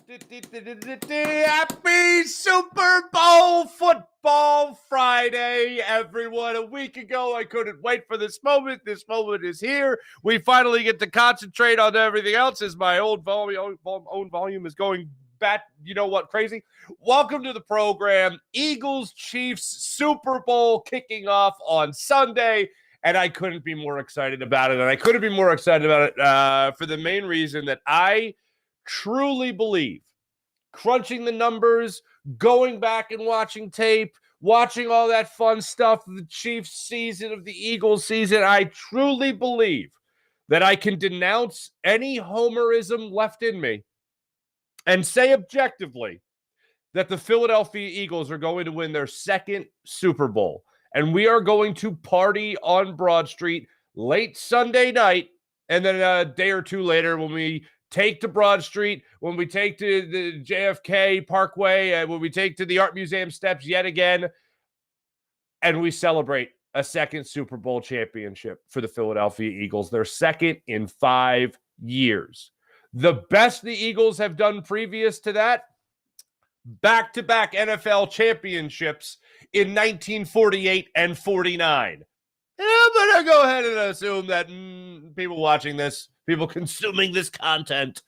Happy Super Bowl Football Friday, everyone. A week ago, I couldn't wait for this moment. This moment is here. We finally get to concentrate on everything else as my own volume is going back, crazy. Welcome to the program. Eagles-Chiefs Super Bowl kicking off on Sunday, and I couldn't be more excited about it. And I couldn't be more excited about it for the main reason that I truly believe, crunching the numbers, going back and watching tape, watching all that fun stuff, the Chiefs season of the Eagles season, I truly believe that I can denounce any homerism left in me and say objectively that the Philadelphia Eagles are going to win their second Super Bowl. And we are going to party on Broad Street late Sunday night, and then a day or two later when we take to Broad Street, when we take to the JFK Parkway, when we take to the Art Museum steps yet again, and we celebrate a second Super Bowl championship for the Philadelphia Eagles, their second in 5 years. The best the Eagles have done previous to that, back-to-back NFL championships in 1948 and 49. I'm going to go ahead and assume that people watching this, people consuming this content,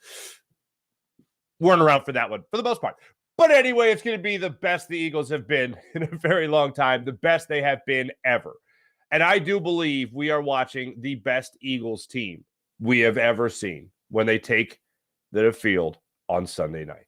weren't around for that one, for the most part. But anyway, it's going to be the best the Eagles have been in a very long time, the best they have been ever. And I do believe we are watching the best Eagles team we have ever seen when they take the field on Sunday night.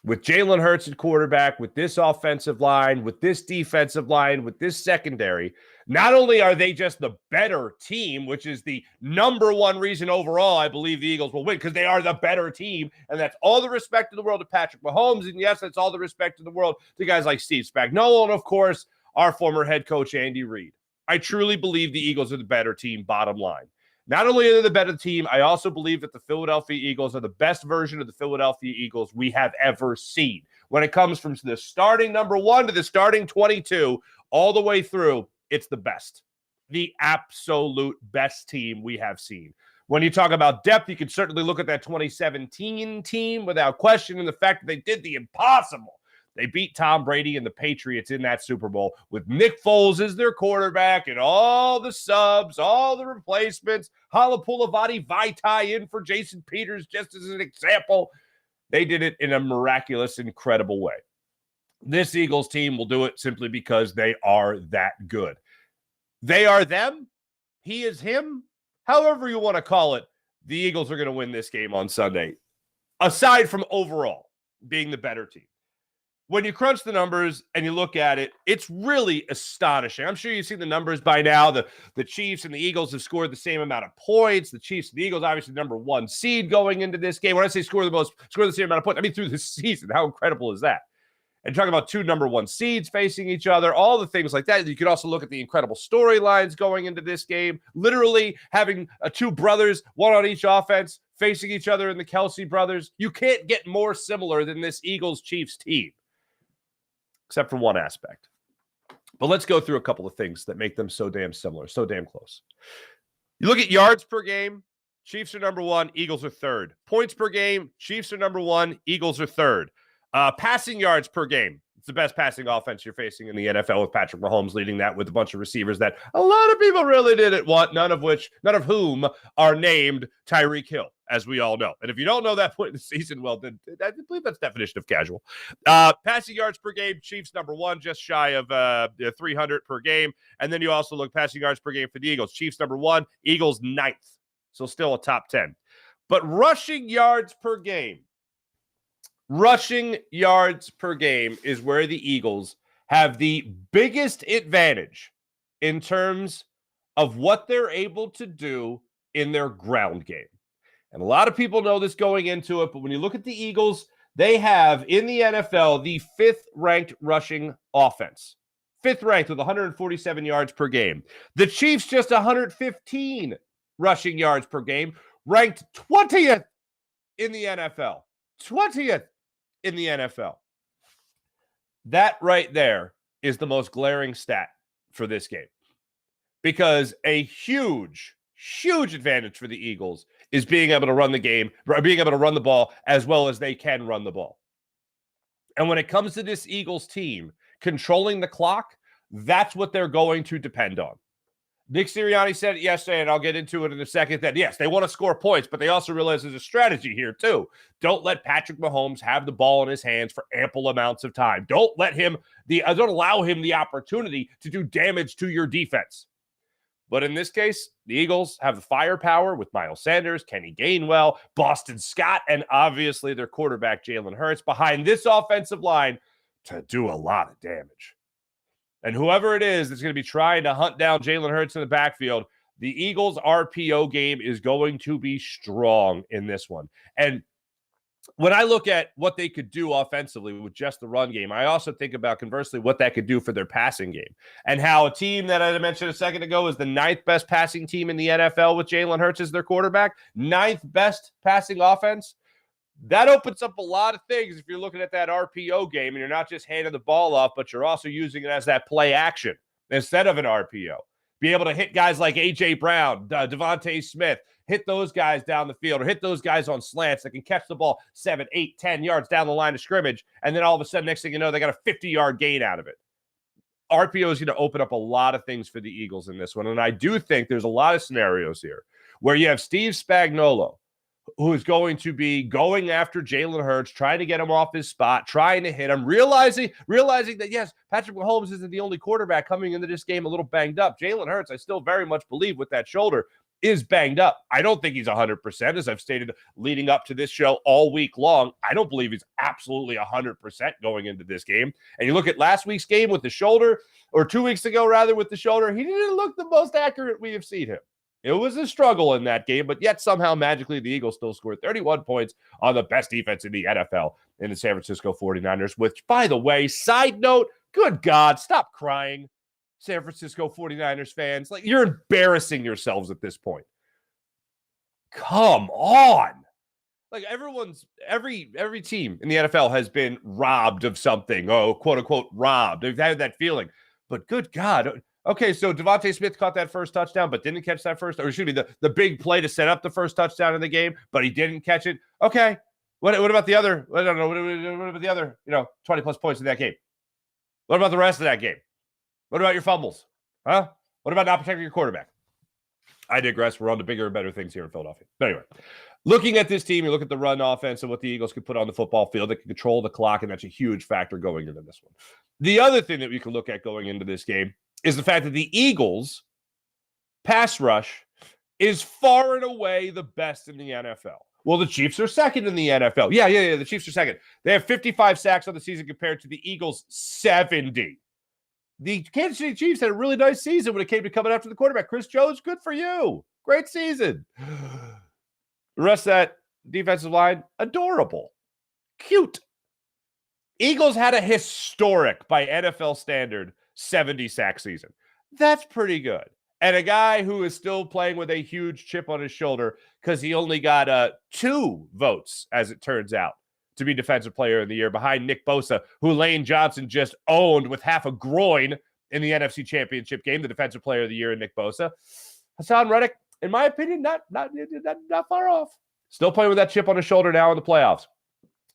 With Jalen Hurts at quarterback, with this offensive line, with this defensive line, with this secondary, not only are they just the better team, which is the number one reason overall I believe the Eagles will win, because they are the better team, and that's all the respect in the world to Patrick Mahomes, and yes, that's all the respect in the world to guys like Steve Spagnuolo, and of course, our former head coach, Andy Reid. I truly believe the Eagles are the better team, bottom line. Not only are they the better team, I also believe that the Philadelphia Eagles are the best version of the Philadelphia Eagles we have ever seen. When it comes from the starting number 1 to the starting 22, all the way through, it's the best. The absolute best team we have seen. When you talk about depth, you can certainly look at that 2017 team without questioning the fact that they did the impossible. They beat Tom Brady and the Patriots in that Super Bowl with Nick Foles as their quarterback and all the subs, all the replacements, Halapoulivaati Vaitai in for Jason Peters just as an example. They did it in a miraculous, incredible way. This Eagles team will do it simply because they are that good. They are them. He is him. However you want to call it, the Eagles are going to win this game on Sunday, aside from overall being the better team. When you crunch the numbers and you look at it, it's really astonishing. I'm sure you've seen the numbers by now. The Chiefs and the Eagles have scored the same amount of points. The Chiefs and the Eagles, obviously, number 1 seed going into this game. When I say score the same amount of points, I mean through the season. How incredible is that? And talking about 2 number 1 seeds facing each other, all the things like that. You could also look at the incredible storylines going into this game. Literally having 2 brothers, one on each offense, facing each other in the Kelce brothers. You can't get more similar than this Eagles-Chiefs team, except for one aspect. But let's go through a couple of things that make them so damn similar, so damn close. You look at yards per game, Chiefs are number 1, Eagles are third. Points per game, Chiefs are number 1, Eagles are third. Passing yards per game, it's the best passing offense you're facing in the NFL with Patrick Mahomes leading that with a bunch of receivers that a lot of people really didn't want, none of whom are named Tyreek Hill, as we all know. And if you don't know that point in the season, well, then I believe that's definition of casual. Passing yards per game, Chiefs number 1, just shy of 300 per game. And then you also look passing yards per game for the Eagles. Chiefs number 1, Eagles 9th. So still a top 10. But rushing yards per game is where the Eagles have the biggest advantage in terms of what they're able to do in their ground game. And a lot of people know this going into it, but when you look at the Eagles, they have in the NFL the 5th-ranked rushing offense. 5th ranked with 147 yards per game. The Chiefs just 115 rushing yards per game, ranked 20th in the NFL. 20th in the NFL. That right there is the most glaring stat for this game. Because a huge advantage for the Eagles is being able to run the game, being able to run the ball as well as they can run the ball. And when it comes to this Eagles team controlling the clock, that's what they're going to depend on. Nick Sirianni said it yesterday, and I'll get into it in a second, that yes, they want to score points, but they also realize there's a strategy here too. Don't let Patrick Mahomes have the ball in his hands for ample amounts of time. Don't allow him the opportunity to do damage to your defense. But in this case, the Eagles have the firepower with Miles Sanders, Kenny Gainwell, Boston Scott, and obviously their quarterback, Jalen Hurts, behind this offensive line to do a lot of damage. And whoever it is that's going to be trying to hunt down Jalen Hurts in the backfield, the Eagles' RPO game is going to be strong in this one. And when I look at what they could do offensively with just the run game, I also think about, conversely, what that could do for their passing game. And how a team that I mentioned a second ago is the 9th best passing team in the NFL with Jalen Hurts as their quarterback, 9th best passing offense. That opens up a lot of things if you're looking at that RPO game and you're not just handing the ball off, but you're also using it as that play action instead of an RPO. Be able to hit guys like A.J. Brown, Devontae Smith, hit those guys down the field or hit those guys on slants that can catch the ball 7, 8, 10 yards down the line of scrimmage. And then all of a sudden, next thing you know, they got a 50-yard gain out of it. RPO is going to open up a lot of things for the Eagles in this one. And I do think there's a lot of scenarios here where you have Steve Spagnuolo, who is going to be going after Jalen Hurts, trying to get him off his spot, trying to hit him, realizing that, yes, Patrick Mahomes isn't the only quarterback coming into this game a little banged up. Jalen Hurts, I still very much believe with that shoulder, is banged up. I don't think he's 100%, as I've stated leading up to this show all week long. I don't believe he's absolutely 100% going into this game. And you look at last week's game with the shoulder, or 2 weeks ago, rather, with the shoulder, he didn't look the most accurate we have seen him. It was a struggle in that game, but yet somehow magically the Eagles still scored 31 points on the best defense in the NFL in the San Francisco 49ers, which, by the way, side note, good God, stop crying, San Francisco 49ers fans. Like, you're embarrassing yourselves at this point. Come on. Like, every team in the NFL has been robbed of something. Oh, quote unquote, robbed. They've had that feeling. But good God. Okay, so Devontae Smith caught that first touchdown, but didn't catch that first, or it should be the big play to set up the first touchdown in the game, but he didn't catch it. Okay, what about the other? I don't know. What about the other? 20 plus points in that game. What about the rest of that game? What about your fumbles? Huh? What about not protecting your quarterback? I digress. We're on to bigger and better things here in Philadelphia. But anyway, looking at this team, you look at the run offense and what the Eagles could put on the football field. They can control the clock, and that's a huge factor going into this one. The other thing that we can look at going into this game is the fact that the Eagles' pass rush is far and away the best in the NFL. Well, the Chiefs are second in the NFL. Yeah, the Chiefs are second. They have 55 sacks on the season compared to the Eagles' 70. The Kansas City Chiefs had a really nice season when it came to coming after the quarterback. Chris Jones, good for you. Great season. The rest of that defensive line, adorable. Cute. Eagles had a historic, by NFL standard, 70 sack season. That's pretty good. And a guy who is still playing with a huge chip on his shoulder because he only got 2 votes, as it turns out, to be Defensive Player of the Year behind Nick Bosa, who Lane Johnson just owned with half a groin in the NFC Championship game, the Defensive Player of the Year in Nick Bosa. Hassan Reddick, in my opinion, not far off. Still playing with that chip on his shoulder now in the playoffs.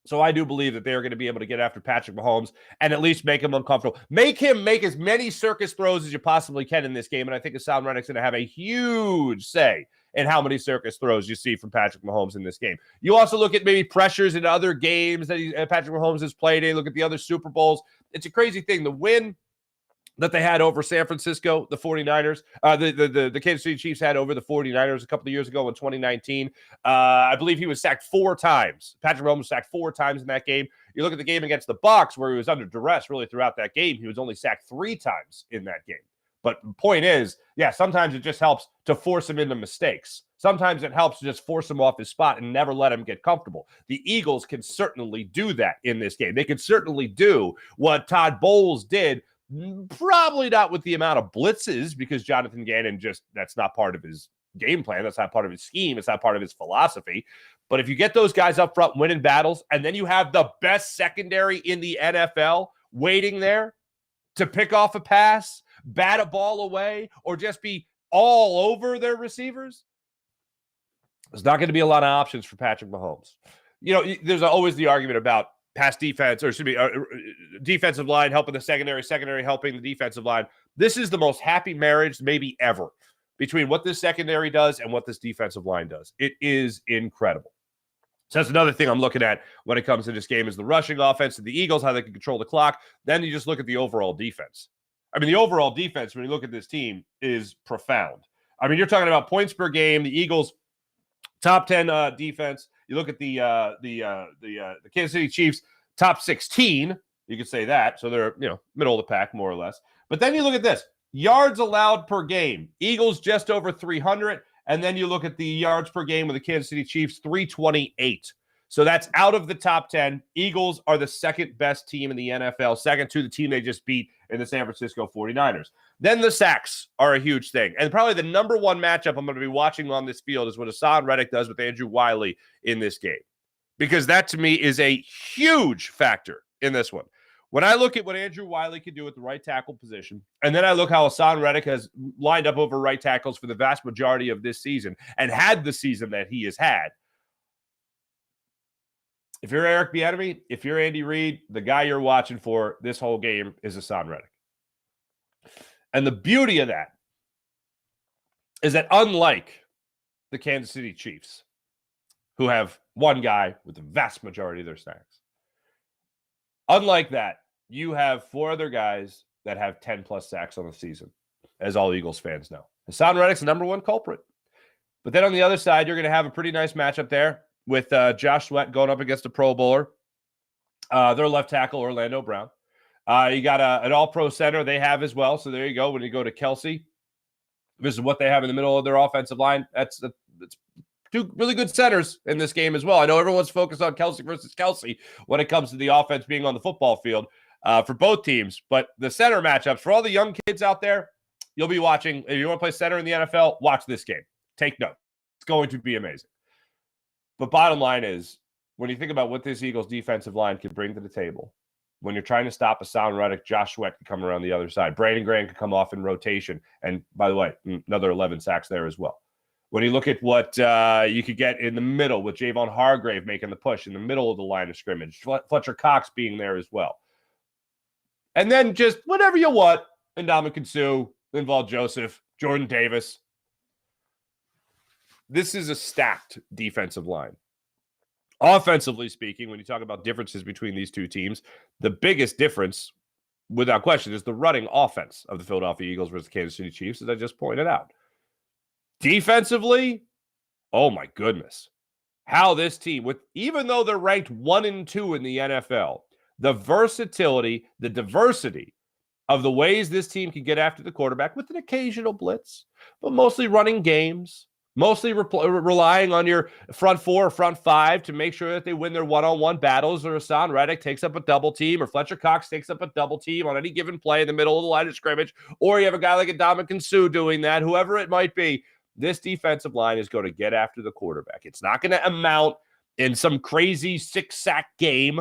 So I do believe that they are going to be able to get after Patrick Mahomes and at least make him uncomfortable. Make him make as many circus throws as you possibly can in this game. And I think Hassan Reddick's going to have a huge say in how many circus throws you see from Patrick Mahomes in this game. You also look at maybe pressures in other games that Patrick Mahomes has played in. Look at the other Super Bowls. It's a crazy thing. The win that they had over San Francisco, the 49ers, the Kansas City Chiefs had over the 49ers a couple of years ago in 2019. I believe he was sacked 4 times. Patrick Mahomes was sacked 4 times in that game. You look at the game against the Bucs, where he was under duress really throughout that game. He was only sacked 3 times in that game. But the point is, yeah, sometimes it just helps to force him into mistakes. Sometimes it helps to just force him off his spot and never let him get comfortable. The Eagles can certainly do that in this game. They can certainly do what Todd Bowles did. Probably not with the amount of blitzes, because Jonathan Gannon that's not part of his game plan. That's not part of his scheme. It's not part of his philosophy. But if you get those guys up front winning battles, and then you have the best secondary in the NFL waiting there to pick off a pass, bat a ball away, or just be all over their receivers, There's not going to be a lot of options for Patrick Mahomes. You know, there's always the argument about pass defense, or excuse me, defensive line helping the secondary helping the defensive line. This is the most happy marriage maybe ever between what this secondary does and what this defensive line does. It is incredible. So that's another thing I'm looking at when it comes to this game is the rushing offense of the Eagles, how they can control the clock. Then you just look at the overall defense. I mean, the overall defense, when you look at this team, is profound. I mean, you're talking about points per game. The Eagles, top 10 defense. You look at the Kansas City Chiefs, top 16. You could say that. So they're, middle of the pack, more or less. But then you look at this. Yards allowed per game. Eagles just over 300. And then you look at the yards per game with the Kansas City Chiefs, 328. So that's out of the top 10. Eagles are the second best team in the NFL, second to the team they just beat in the San Francisco 49ers. Then the sacks are a huge thing. And probably the number one matchup I'm going to be watching on this field is what Hassan Reddick does with Andrew Wiley in this game. Because that, to me, is a huge factor in this one. When I look at what Andrew Wiley can do at the right tackle position, and then I look how Hassan Reddick has lined up over right tackles for the vast majority of this season and had the season that he has had. If you're Eric Bieniemy, if you're Andy Reid, the guy you're watching for this whole game is Hassan Reddick. And the beauty of that is that unlike the Kansas City Chiefs, who have one guy with the vast majority of their sacks, unlike that, you have four other guys that have 10-plus sacks on the season, as all Eagles fans know. Hassan Reddick's the number one culprit. But then on the other side, you're going to have a pretty nice matchup there with Josh Sweat going up against a Pro Bowler, their left tackle, Orlando Brown. You got an all-pro center they have as well. So there you go. When you go to Kelce, this is what they have in the middle of their offensive line. That's two really good centers in this game as well. I know everyone's focused on Kelce versus Kelce when it comes to the offense being on the football field for both teams. But the center matchups, for all the young kids out there, you'll be watching. If you want to play center in the NFL, watch this game. Take note. It's going to be amazing. But bottom line is, when you think about what this Eagles defensive line can bring to the table, when you're trying to stop Hassan Reddick, Josh Sweat can come around the other side. Brandon Graham can come off in rotation. And by the way, another 11 sacks there as well. When you look at what you could get in the middle with Javon Hargrave making the push in the middle of the line of scrimmage, Fletcher Cox being there as well. And then just whatever you want, Ndamukong Suh, Linval Joseph, Jordan Davis. This is a stacked defensive line. Offensively speaking, when you talk about differences between these two teams, the biggest difference, without question, is the running offense of the Philadelphia Eagles versus the Kansas City Chiefs, as I just pointed out. Defensively, oh my goodness. How this team, even though they're ranked 1 and 2 in the NFL, the versatility, the diversity of the ways this team can get after the quarterback with an occasional blitz, but mostly running games, mostly relying on your front four or front five to make sure that they win their one-on-one battles, or Hassan Reddick takes up a double team, or Fletcher Cox takes up a double team on any given play in the middle of the line of scrimmage, or you have a guy like Ndamukong Suh doing that, whoever it might be. This defensive line is going to get after the quarterback. It's not going to amount in some crazy 6-sack game,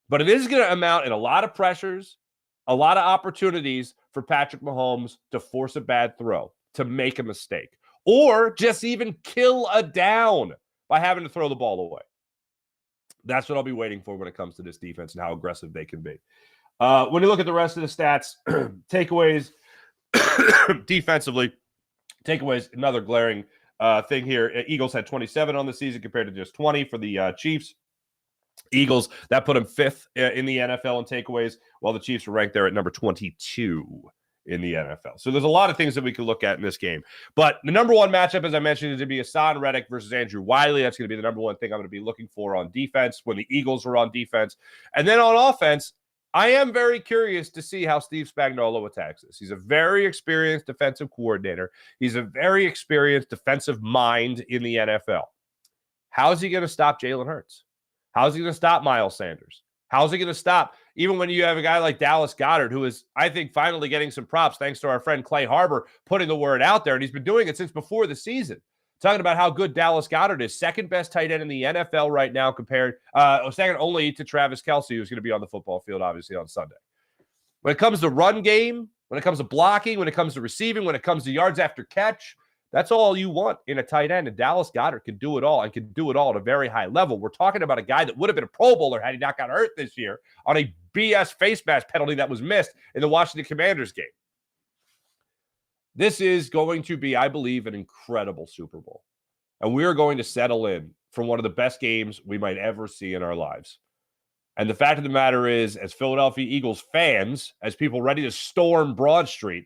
but it is going to amount in a lot of pressures, a lot of opportunities for Patrick Mahomes to force a bad throw, to make a mistake, or just even kill a down by having to throw the ball away. That's what I'll be waiting for when it comes to this defense and how aggressive they can be. When you look at the rest of the stats, takeaways defensively, takeaways, another glaring thing here. Eagles had 27 on the season compared to just 20 for the Chiefs. Eagles, that put them 5th in the NFL in takeaways, while the Chiefs were ranked there at number 22 in the NFL. So there's a lot of things that we could look at in this game. But the number one matchup, as I mentioned, is going to be Hassan Reddick versus Andrew Wiley. That's going to be the number one thing I'm going to be looking for on defense when the Eagles are on defense. And then on offense, I am very curious to see how Steve Spagnuolo attacks this. He's a very experienced defensive coordinator. He's a very experienced defensive mind in the NFL. How is he going to stop Jalen Hurts? How is he going to stop Miles Sanders? How is he going to stop, even when you have a guy like Dallas Goedert, who is, I think, finally getting some props thanks to our friend Clay Harbor putting the word out there, and he's been doing it since before the season. Talking about how good Dallas Goedert is, second best tight end in the NFL right now, compared second only to Travis Kelce, who's going to be on the football field, obviously, on Sunday. When it comes to run game, when it comes to blocking, when it comes to receiving, when it comes to yards after catch, That's all you want in a tight end. And Dallas Goedert can do it all and can do it all at a very high level. We're talking about a guy that would have been a Pro Bowler had he not got hurt this year on a BS face mask penalty that was missed in the Washington Commanders game. This is going to be, I believe, an incredible Super Bowl. And we are going to settle in for one of the best games we might ever see in our lives. And the fact of the matter is, as Philadelphia Eagles fans, as people ready to storm Broad Street,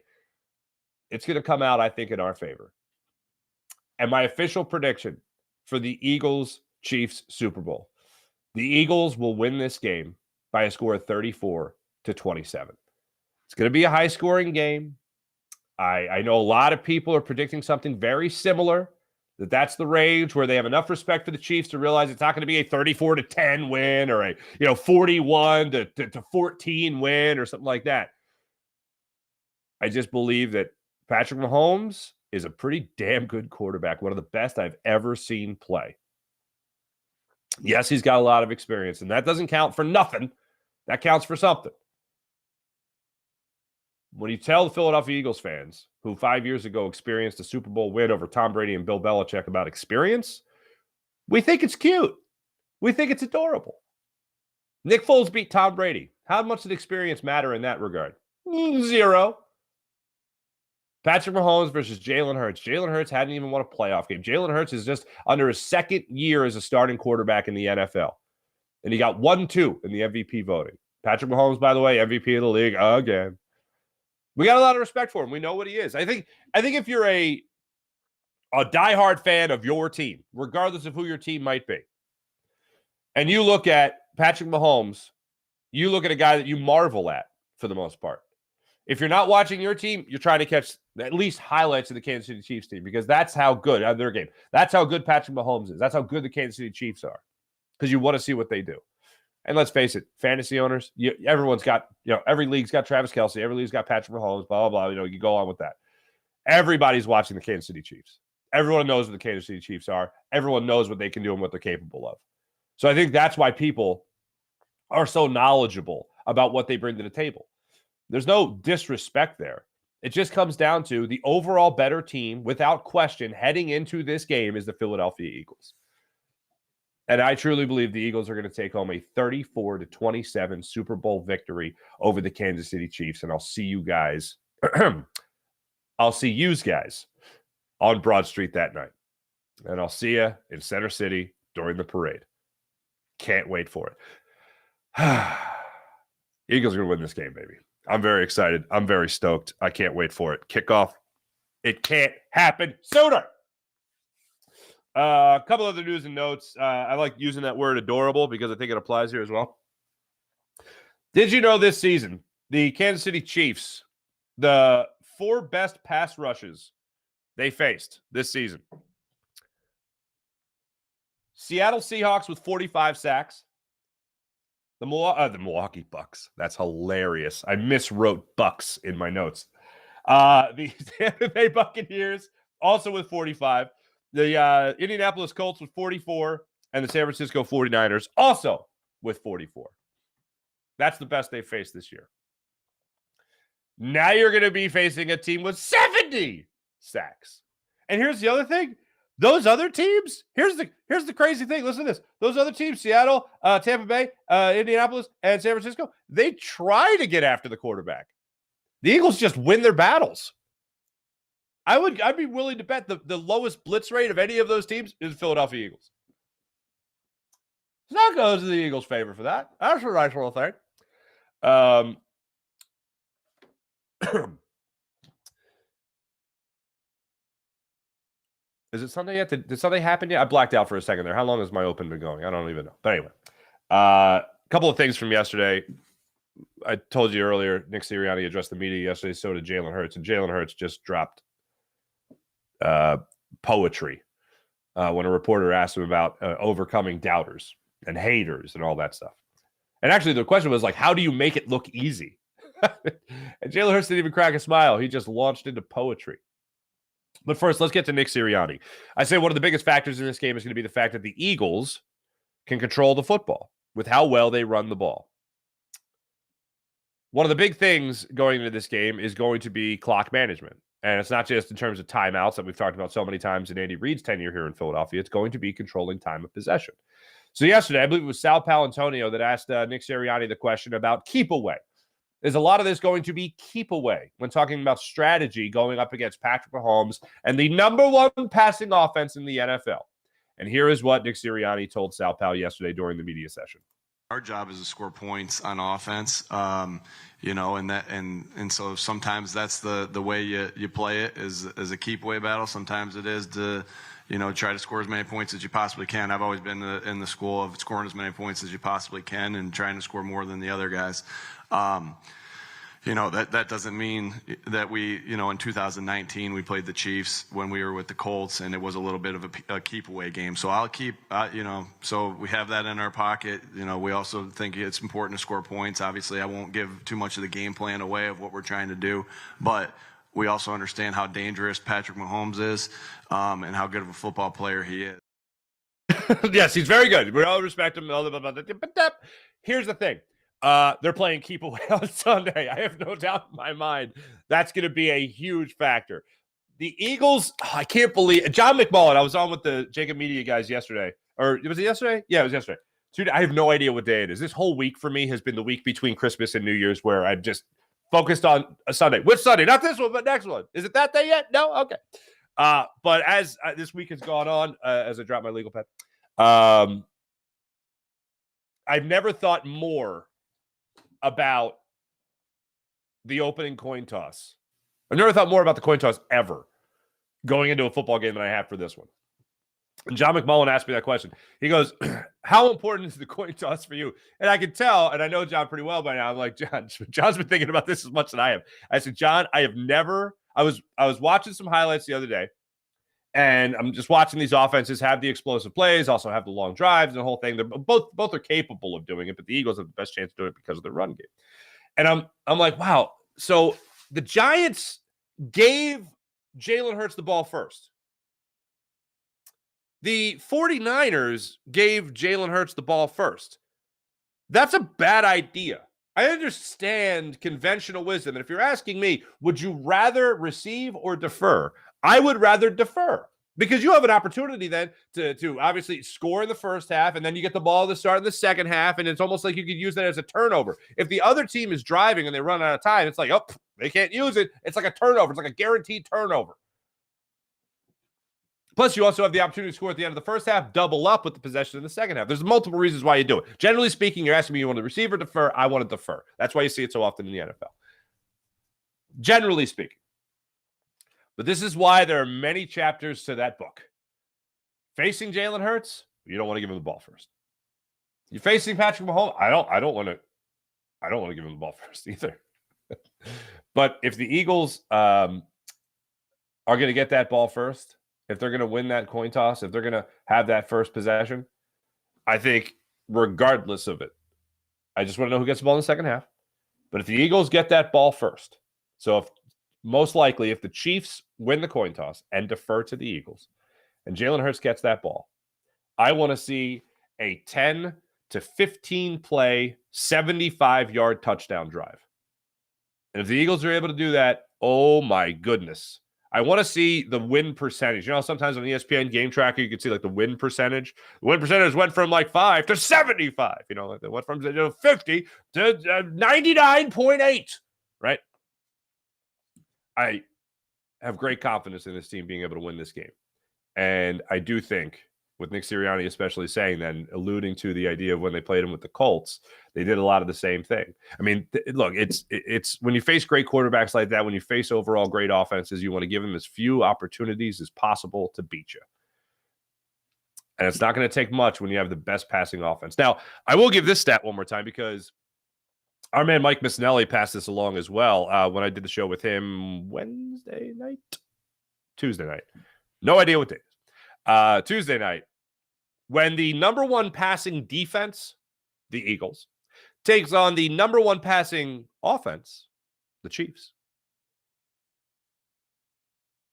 it's going to come out, I think, in our favor. And my official prediction for the Eagles-Chiefs Super Bowl, the Eagles will win this game by a score of 34-27. It's going to be a high-scoring game. I know a lot of people are predicting something very similar, that's the range where they have enough respect for the Chiefs to realize it's not going to be a 34-10 win or a 41-14 win or something like that. I just believe that Patrick Mahomes is a pretty damn good quarterback, one of the best I've ever seen play. Yes, he's got a lot of experience, and that doesn't count for nothing. That counts for something. When you tell the Philadelphia Eagles fans who 5 years ago experienced a Super Bowl win over Tom Brady and Bill Belichick about experience, we think it's cute. We think it's adorable. Nick Foles beat Tom Brady. How much did experience matter in that regard? 0. Patrick Mahomes versus Jalen Hurts. Jalen Hurts hadn't even won a playoff game. Jalen Hurts is just under his second year as a starting quarterback in the NFL. And he got 1-2 in the MVP voting. Patrick Mahomes, by the way, MVP of the league again. We got a lot of respect for him. We know what he is. I think if you're a diehard fan of your team, regardless of who your team might be, and you look at Patrick Mahomes, you look at a guy that you marvel at for the most part. If you're not watching your team, you're trying to catch at least highlights of the Kansas City Chiefs team because that's how good their game. That's how good Patrick Mahomes is. That's how good the Kansas City Chiefs are because you want to see what they do. And let's face it, fantasy owners, everyone's got, every league's got Travis Kelce, every league's got Patrick Mahomes, blah, blah, blah. You go on with that. Everybody's watching the Kansas City Chiefs. Everyone knows what the Kansas City Chiefs are. Everyone knows what they can do and what they're capable of. So I think that's why people are so knowledgeable about what they bring to the table. There's no disrespect there. It just comes down to the overall better team, without question, heading into this game is the Philadelphia Eagles. And I truly believe the Eagles are going to take home a 34-27 Super Bowl victory over the Kansas City Chiefs. And I'll see you guys. I'll see you guys on Broad Street that night. And I'll see you in Center City during the parade. Can't wait for it. Eagles are going to win this game, baby. I'm very excited. I'm very stoked. I can't wait for it. Kickoff. It can't happen sooner. A couple other news and notes. I like using that word adorable because I think it applies here as well. Did you know this season, the Kansas City Chiefs, the 4 best pass rushes they faced this season? Seattle Seahawks with 45 sacks. The Milwaukee Bucks. That's hilarious. I miswrote Bucks in my notes. The Tampa Bay Buccaneers also with 45. The Indianapolis Colts with 44, and the San Francisco 49ers also with 44. That's the best they faced this year. Now you're going to be facing a team with 70 sacks. And here's the other thing. Those other teams, here's the crazy thing. Listen to this. Those other teams, Seattle, Tampa Bay, Indianapolis, and San Francisco, they try to get after the quarterback. The Eagles just win their battles. I'd be willing to bet the lowest blitz rate of any of those teams is the Philadelphia Eagles. It's not goes to the Eagles' favor for that. That's a nice little thing. Is it Sunday yet? Did Sunday happen yet? I blacked out for a second there. How long has my open been going? I don't even know. But anyway, a couple of things from yesterday. I told you earlier, Nick Sirianni addressed the media yesterday. So did Jalen Hurts, and Jalen Hurts just dropped poetry when a reporter asked him about overcoming doubters and haters and all that stuff. And actually, the question was like, how do you make it look easy? And Jalen Hurts didn't even crack a smile. He just launched into poetry. But first, let's get to Nick Sirianni. I say one of the biggest factors in this game is going to be the fact that the Eagles can control the football with how well they run the ball. One of the big things going into this game is going to be clock management. And it's not just in terms of timeouts that we've talked about so many times in Andy Reid's tenure here in Philadelphia. It's going to be controlling time of possession. So yesterday, I believe it was Sal Palantonio that asked Nick Sirianni the question about keep away. Is a lot of this going to be keep away when talking about strategy going up against Patrick Mahomes and the number one passing offense in the NFL? And here is what Nick Sirianni told Sal Pal yesterday during the media session. Our job is to score points on offense, and so sometimes that's the way you play it is a keep away battle. Sometimes it is to try to score as many points as you possibly can. I've always been in the school of scoring as many points as you possibly can and trying to score more than the other guys. That doesn't mean that we, in 2019, we played the Chiefs when we were with the Colts, and it was a little bit of a keep away game. So I'll keep, so we have that in our pocket. We also think it's important to score points. Obviously, I won't give too much of the game plan away of what we're trying to do, but we also understand how dangerous Patrick Mahomes is, and how good of a football player he is. Yes, he's very good. We all respect him. But here's the thing. They're playing keep away on Sunday. I have no doubt in my mind that's going to be a huge factor. The Eagles, I can't believe John McMullen. I was on with the Jacob Media guys yesterday. Or was it yesterday? Yeah, it was yesterday. Dude, I have no idea what day it is. This whole week for me has been the week between Christmas and New Year's where I've just focused on a Sunday. Which Sunday? Not this one, but next one. Is it that day yet? No? Okay. But as this week has gone on, as I drop my legal pen, I've never thought more about the opening coin toss. I've never thought more about the coin toss ever going into a football game than I have for this one. And John McMullen asked me that question. He goes, how important is the coin toss for you? And I can tell, and I know John pretty well by now. I'm like, John's been thinking about this as much as I have. I said, John, I was watching some highlights the other day, and I'm just watching these offenses have the explosive plays, also have the long drives and the whole thing. They're both are capable of doing it, but the Eagles have the best chance to do it because of their run game. And I'm like, wow. So the Giants gave Jalen Hurts the ball first. The 49ers gave Jalen Hurts the ball first. That's a bad idea. I understand conventional wisdom. And if you're asking me, would you rather receive or defer? I would rather defer because you have an opportunity then to obviously score in the first half, and then you get the ball to start in the second half, and it's almost like you could use that as a turnover. If the other team is driving and they run out of time, it's like, oh, they can't use it. It's like a turnover. It's like a guaranteed turnover. Plus, you also have the opportunity to score at the end of the first half, double up with the possession in the second half. There's multiple reasons why you do it. Generally speaking, you're asking me, you want to receive or defer? I want to defer. That's why you see it so often in the NFL. Generally speaking. But this is why there are many chapters to that book. Facing Jalen Hurts, you don't want to give him the ball first. You're facing Patrick Mahomes, I don't want to give him the ball first either. But if the Eagles are going to get that ball first, if they're going to win that coin toss, if they're going to have that first possession, I think regardless of it, I just want to know who gets the ball in the second half. But if the Eagles get that ball first, so most likely if the Chiefs win the coin toss and defer to the Eagles and Jalen Hurts gets that ball, I want to see a 10 to 15 play, 75-yard touchdown drive. And if the Eagles are able to do that, oh my goodness. I want to see the win percentage. Sometimes on ESPN Game Tracker, you can see like the win percentage. The win percentage went from like 5 to 75. It went from 50 to 99.8, right? I have great confidence in this team being able to win this game. And I do think, with Nick Sirianni especially saying that, and alluding to the idea of when they played him with the Colts, they did a lot of the same thing. I mean, look, it's when you face great quarterbacks like that, when you face overall great offenses, you want to give them as few opportunities as possible to beat you. And it's not going to take much when you have the best passing offense. Now, I will give this stat one more time because our man Mike Missinelli passed this along as well when I did the show with him Tuesday night. No idea what day it is. Tuesday night, when the number one passing defense, the Eagles, takes on the number one passing offense, the Chiefs,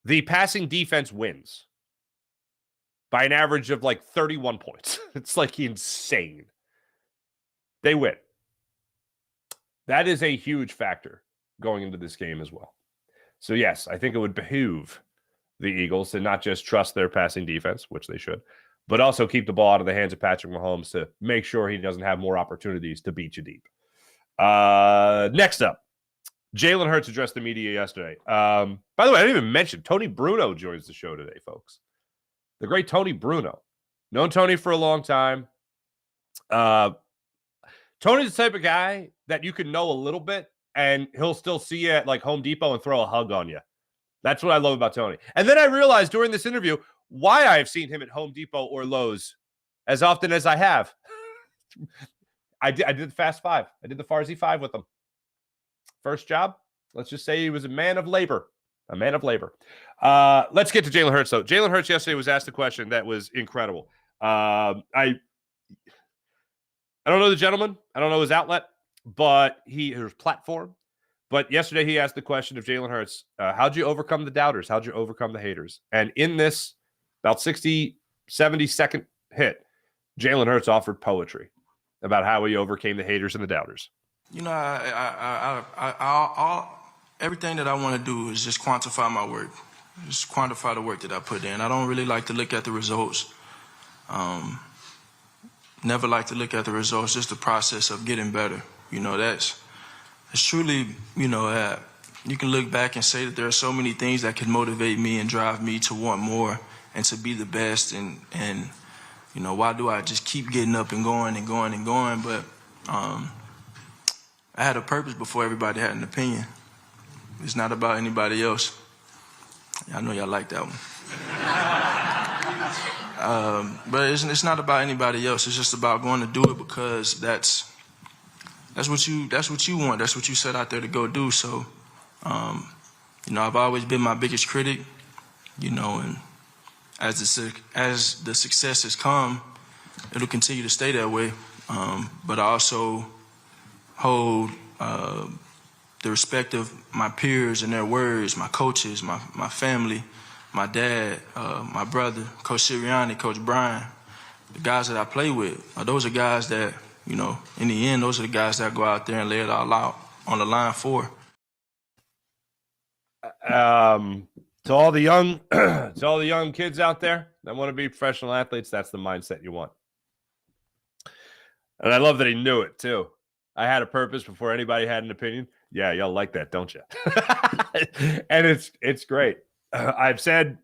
the passing defense wins by an average of like 31 points. It's like insane. They win. That is a huge factor going into this game as well. So, yes, I think it would behoove the Eagles to not just trust their passing defense, which they should, but also keep the ball out of the hands of Patrick Mahomes to make sure he doesn't have more opportunities to beat you deep. Next up, Jalen Hurts addressed the media yesterday. By the way, I didn't even mention Tony Bruno joins the show today, folks. The great Tony Bruno. Known Tony for a long time. Tony's the type of guy that you can know a little bit, and he'll still see you at like Home Depot and throw a hug on you. That's what I love about Tony. And then I realized during this interview why I have seen him at Home Depot or Lowe's as often as I have. I did the Fast Five. I did the Farsi Five with him. First job, let's just say he was a man of labor. A man of labor. Let's get to Jalen Hurts, though. Jalen Hurts yesterday was asked a question that was incredible. I don't know the gentleman. I don't know his outlet, but his platform. But yesterday he asked the question of Jalen Hurts, how'd you overcome the doubters? How'd you overcome the haters? And in this about 60, 70-second hit, Jalen Hurts offered poetry about how he overcame the haters and the doubters. You know, everything that I want to do is just quantify my work. Just quantify the work that I put in. I don't really like to look at the results. Never like to look at the results, just the process of getting better. You know, it's truly, you know, you can look back and say that there are so many things that can motivate me and drive me to want more and to be the best. And you know, why do I just keep getting up and going and going and going? But I had a purpose before everybody had an opinion. It's not about anybody else. I know y'all like that one. But it's not about anybody else. It's just about going to do it because that's what you want. That's what you set out there to go do. So, you know, I've always been my biggest critic. You know, and as the success has come, it'll continue to stay that way. But I also hold the respect of my peers and their words, my coaches, my family, my dad, my brother, Coach Sirianni, Coach Brian, the guys that I play with. Those are guys that, you know, in the end, those are the guys that go out there and lay it all out on the line for. To all the young kids out there that want to be professional athletes, that's the mindset you want. And I love that he knew it too. I had a purpose before anybody had an opinion. Yeah, y'all like that, don't you? And it's great. I've said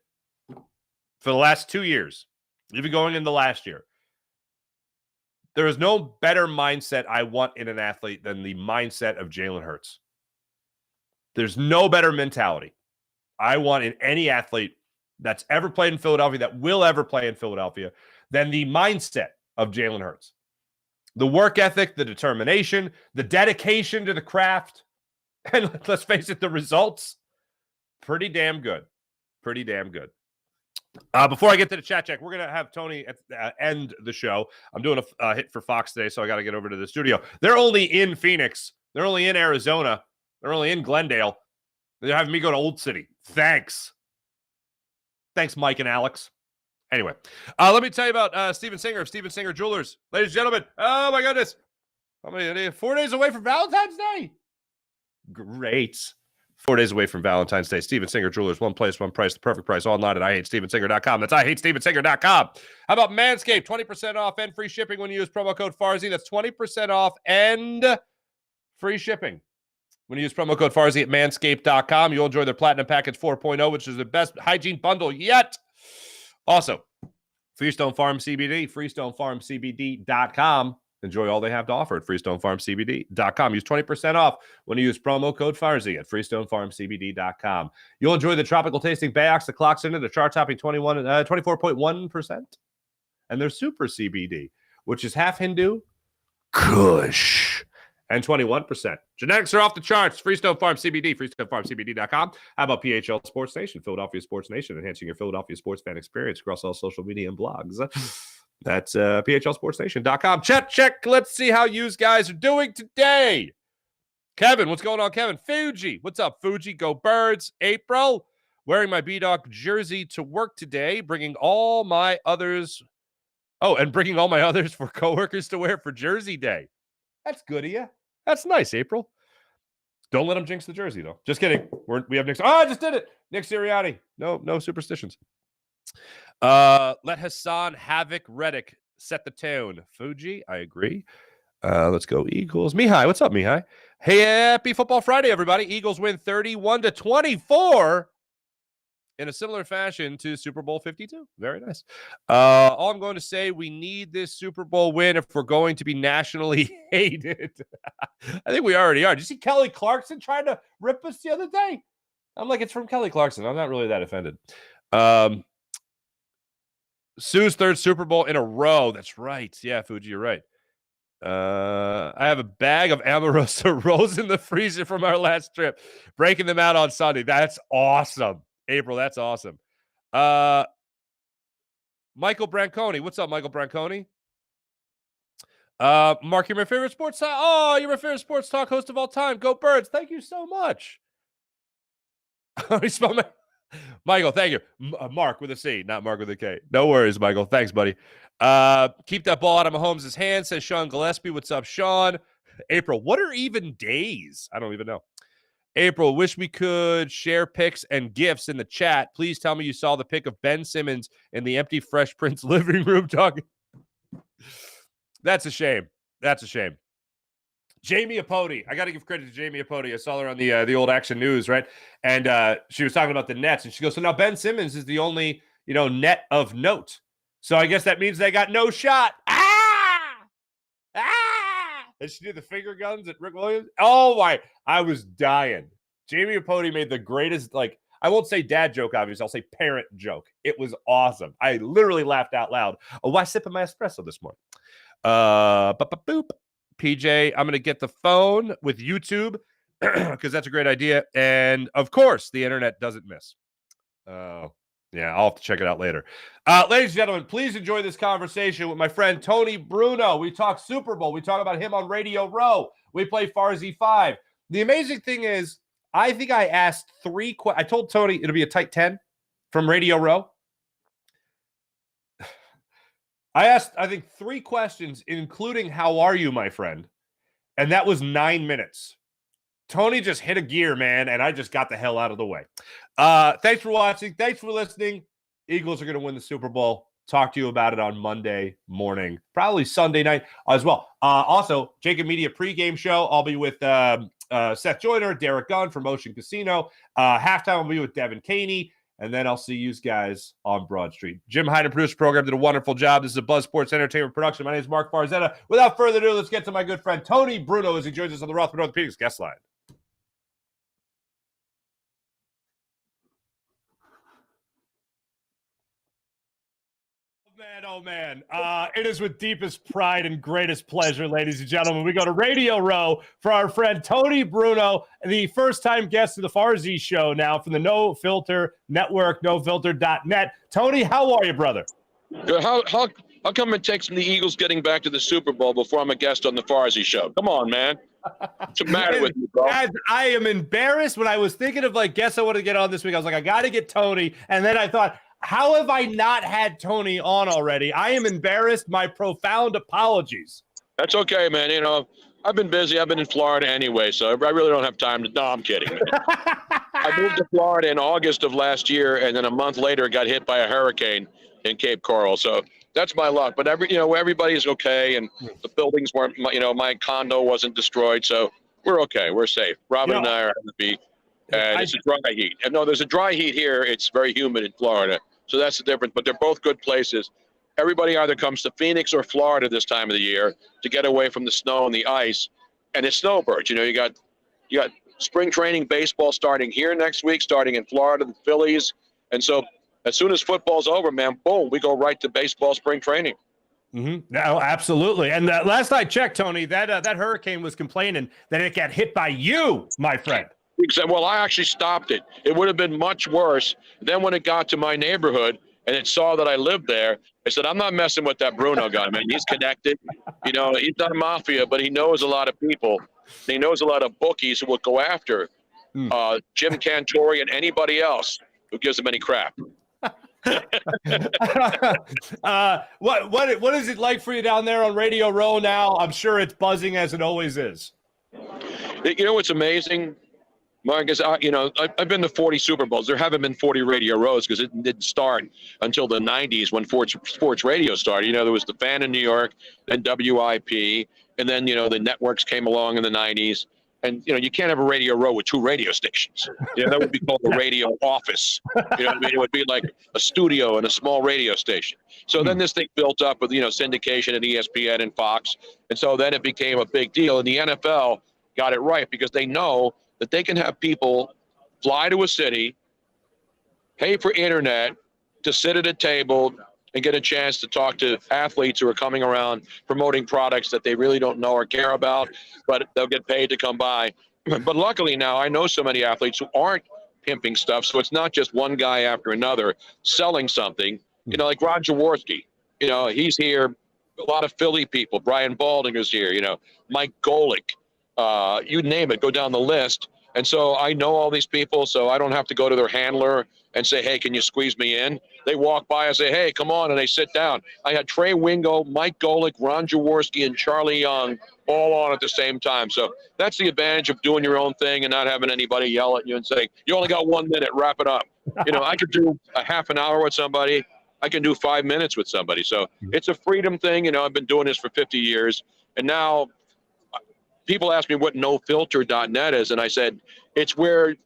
for the last 2 years, even going into last year, there is no better mindset I want in an athlete than the mindset of Jalen Hurts. There's no better mentality I want in any athlete that's ever played in Philadelphia, that will ever play in Philadelphia, than the mindset of Jalen Hurts. The work ethic, the determination, the dedication to the craft, and let's face it, the results, pretty damn good. Pretty damn good. Before I get to the chat check, we're going to have Tony end the show. I'm doing a hit for Fox today, so I got to get over to the studio. They're only in Phoenix. They're only in Arizona. They're only in Glendale. They're having me go to Old City. Thanks, Mike and Alex. Anyway, let me tell you about Steven Singer of Steven Singer Jewelers. Ladies and gentlemen, oh my goodness. How many? 4 days away from Valentine's Day. Great. 4 days away from Valentine's Day. Steven Singer Jewelers. One place, one price. The perfect price online at IHateStevenSinger.com. That's IHateStevenSinger.com. How about Manscaped? 20% off and free shipping when you use promo code Farzi. That's 20% off and free shipping when you use promo code Farzi at Manscaped.com. You'll enjoy their Platinum Package 4.0, which is the best hygiene bundle yet. Also, Freestone Farm CBD, FreestoneFarmCBD.com. Enjoy all they have to offer at FreestoneFarmCBD.com. Use 20% off when you use promo code Farzi at FreestoneFarmCBD.com. You'll enjoy the tropical tasting Bayox, the clock center, the chart topping 24.1%, and their super CBD, which is half Hindu, Kush, and 21%. Genetics are off the charts. Freestone Farm CBD, FreestoneFarmCBD.com. How about PHL Sports Nation, Philadelphia Sports Nation, enhancing your Philadelphia sports fan experience across all social media and blogs. That's PHLSportsNation.com. Check. Let's see how you guys are doing today. Kevin, what's going on, Kevin? Fuji, what's up, Fuji? Go Birds. April, wearing my B-Dog jersey to work today, bringing all my others for coworkers to wear for Jersey Day. That's good of you. That's nice, April. Don't let him jinx the jersey, though. Just kidding. We have Nick. Oh, I just did it. Nick Sirianni. No superstitions. Let Hassan Havoc Reddick set the tone. Fuji, I agree. Let's go Eagles. Mihai, what's up, Mihai? Hey, happy Football Friday, everybody. Eagles win 31-24 in a similar fashion to Super Bowl 52. Very nice. All I'm going to say, we need this Super Bowl win if we're going to be nationally hated. I think we already are. Did you see Kelly Clarkson trying to rip us the other day? I'm like, it's from Kelly Clarkson. I'm not really that offended. Sue's third Super Bowl in a row. That's right. Yeah, Fuji, you're right. I have a bag of Amorosa rolls in the freezer from our last trip. Breaking them out on Sunday. That's awesome. April, that's awesome. Michael Branconi. What's up, Michael Branconi? Mark, you're my favorite sports talk. Oh, you're my favorite sports talk host of all time. Go Birds. Thank you so much. Michael, thank you. Mark with a C, not Mark with a K. No worries, Michael. Thanks, buddy. Keep that ball out of Mahomes' hands, says Sean Gillespie. What's up, Sean? April, what are even days? I don't even know. April, wish we could share pics and gifts in the chat. Please tell me you saw the pic of Ben Simmons in the empty Fresh Prince living room talking. That's a shame. That's a shame. Jamie Apodi. I got to give credit to Jamie Apodi. I saw her on the old Action News, right? And she was talking about the Nets, and she goes, so now Ben Simmons is the only, net of note. So I guess that means they got no shot. And she did the finger guns at Rick Williams. Oh, my. I was dying. Jamie Apodi made the greatest, I won't say dad joke, obviously. I'll say parent joke. It was awesome. I literally laughed out loud. Oh, why sipping my espresso this morning? Boop. PJ, I'm going to get the phone with YouTube because that's a great idea. And, of course, the internet doesn't miss. Yeah, I'll have to check it out later. Ladies and gentlemen, please enjoy this conversation with my friend Tony Bruno. We talk Super Bowl. We talk about him on Radio Row. We play Farzy 5. The amazing thing is, I think I asked I told Tony it'll be a tight 10 from Radio Row. I asked, I think, 3 questions, including how are you, my friend? And that was 9 minutes. Tony just hit a gear, man, and I just got the hell out of the way. Thanks for watching. Thanks for listening. Eagles are going to win the Super Bowl. Talk to you about it on Monday morning, probably Sunday night as well. Also, Jacob Media pregame show. I'll be with Seth Joyner, Derek Gunn from Ocean Casino. Halftime, I'll be with Devin Caney. And then I'll see you guys on Broad Street. Jim Hyden, producer program, did a wonderful job. This is a Buzz Sports Entertainment production. My name is Mark Farzetta. Without further ado, let's get to my good friend Tony Bruno as he joins us on the Rothman Orthopedics guest line. Oh, man. It is with deepest pride and greatest pleasure, ladies and gentlemen. We go to Radio Row for our friend Tony Bruno, the first-time guest of the Farzy Show now from the No Filter Network, nofilter.net. Tony, how are you, brother? Good. How come it takes the Eagles getting back to the Super Bowl before I'm a guest on the Farzy Show? Come on, man. What's the matter with you, bro? I am embarrassed. When I was thinking of, guess I want to get on this week, I was like, I got to get Tony. And then I thought, how have I not had Tony on already? I am embarrassed. My profound apologies. That's okay, man. I've been busy. I've been in Florida anyway, so I really don't have time to. No, I'm kidding, man. I moved to Florida in August of last year, and then a month later got hit by a hurricane in Cape Coral. So that's my luck. But everybody's okay, and the buildings weren't. My condo wasn't destroyed, so we're okay. We're safe. Robin and I are happy. And it's a dry heat. And no, there's a dry heat here. It's very humid in Florida. So that's the difference. But they're both good places. Everybody either comes to Phoenix or Florida this time of the year to get away from the snow and the ice. And it's snowbirds. You got spring training baseball starting here next week, starting in Florida, the Phillies. And so as soon as football's over, man, boom, we go right to baseball spring training. Mm-hmm. No, absolutely. And last I checked, Tony, that hurricane was complaining that it got hit by you, my friend. Well, I actually stopped it. It would have been much worse. Then when it got to my neighborhood and it saw that I lived there, I said, I'm not messing with that Bruno guy, man. He's connected. He's not mafia, but he knows a lot of people. He knows a lot of bookies who will go after Jim Cantori and anybody else who gives him any crap. What is it like for you down there on Radio Row now? I'm sure it's buzzing as it always is. What's amazing? Marcus, I've been to 40 Super Bowls. There haven't been 40 Radio Rows because it didn't start until the 90s when sports radio started. There was the Fan in New York, then WIP, and then, the networks came along in the 90s. And, you can't have a Radio Row with 2 radio stations. That would be called a radio office. It would be like a studio and a small radio station. So then this thing built up with, syndication at ESPN and Fox. And so then it became a big deal. And the NFL got it right because they know that they can have people fly to a city, pay for internet to sit at a table and get a chance to talk to athletes who are coming around promoting products that they really don't know or care about, but they'll get paid to come by. But luckily now I know so many athletes who aren't pimping stuff, so it's not just one guy after another selling something. Like Ron Jaworski, he's here. A lot of Philly people. Brian Balding is here. Mike Golick. You name it, go down the list. And so I know all these people, so I don't have to go to their handler and say, hey, can you squeeze me in? They walk by and say, hey, come on, and they sit down. I had Trey Wingo, Mike Golick, Ron Jaworski, and Charlie Young all on at the same time. So that's the advantage of doing your own thing and not having anybody yell at you and say, you only got 1 minute, wrap it up. I could do a half an hour with somebody. I can do 5 minutes with somebody. So it's a freedom thing. I've been doing this for 50 years, and now people ask me what nofilter.net is, and I said it's where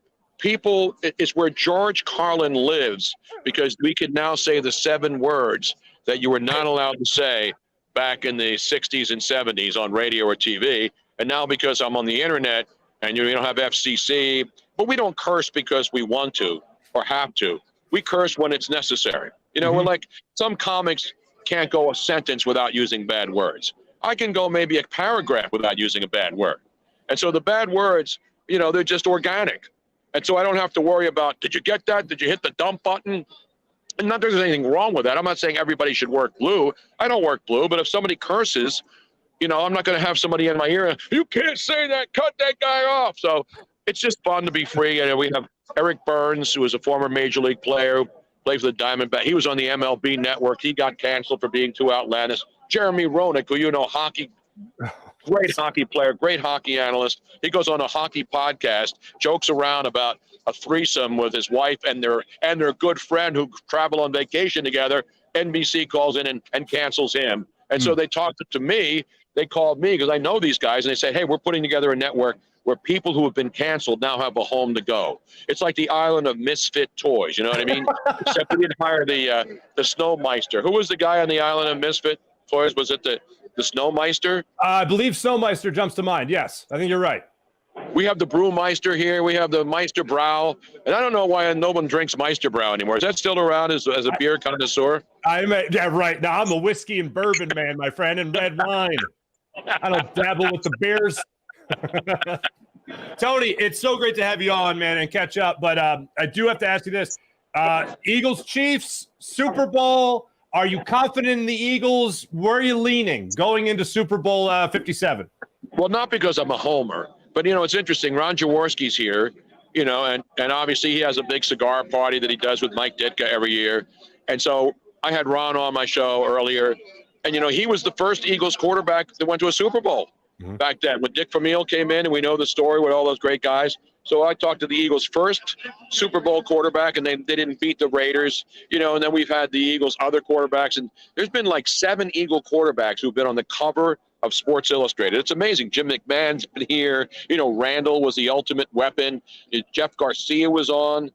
George Carlin lives, because we can now say the 7 words that you were not allowed to say back in the 60s and 70s on radio or TV. And now because I'm on the internet and you don't have FCC, but we don't curse because we want to or have to. We curse when it's necessary. We're like some comics can't go a sentence without using bad words. I can go maybe a paragraph without using a bad word. And so the bad words, they're just organic. And so I don't have to worry about, did you get that? Did you hit the dump button? And not that there's anything wrong with that. I'm not saying everybody should work blue. I don't work blue, but if somebody curses, I'm not going to have somebody in my ear, you can't say that, cut that guy off. So it's just fun to be free. And we have Eric Burns, who is a former major league player, played for the Diamondbacks. He was on the MLB network. He got canceled for being too outlandish. Jeremy Roenick, who hockey, great hockey player, great hockey analyst. He goes on a hockey podcast, jokes around about a threesome with his wife and their good friend who travel on vacation together. NBC calls in and cancels him. And so they talked to me. They called me because I know these guys, and they said, hey, we're putting together a network where people who have been canceled now have a home to go. It's like the island of misfit toys, you know what I mean? Except we didn't hire the Snowmeister. Who was the guy on the island of misfit toys? Was it the Snowmeister? I believe Snowmeister jumps to mind. Yes, I think you're right. We have the Brewmeister here. We have the Meister Brau. And I don't know why no one drinks Meister Brau anymore. Is that still around as a beer connoisseur? Yeah, right. Now I'm a whiskey and bourbon man, my friend, and red wine. I don't dabble with the beers. Tony, it's so great to have you on, man, and catch up. But I do have to ask you this. Eagles, Chiefs, Super Bowl. Are you confident in the Eagles? Where are you leaning going into Super Bowl 57? Well, not because I'm a homer, but, it's interesting. Ron Jaworski's here, and obviously he has a big cigar party that he does with Mike Ditka every year. And so I had Ron on my show earlier, and, he was the first Eagles quarterback that went to a Super Bowl back then when Dick Vermeil came in, and we know the story with all those great guys. So I talked to the Eagles' first Super Bowl quarterback, and they didn't beat the Raiders, and then we've had the Eagles' other quarterbacks, and there's been like 7 Eagle quarterbacks who've been on the cover of Sports Illustrated. It's amazing. Jim McMahon's been here. Randall was the ultimate weapon. Jeff Garcia was on,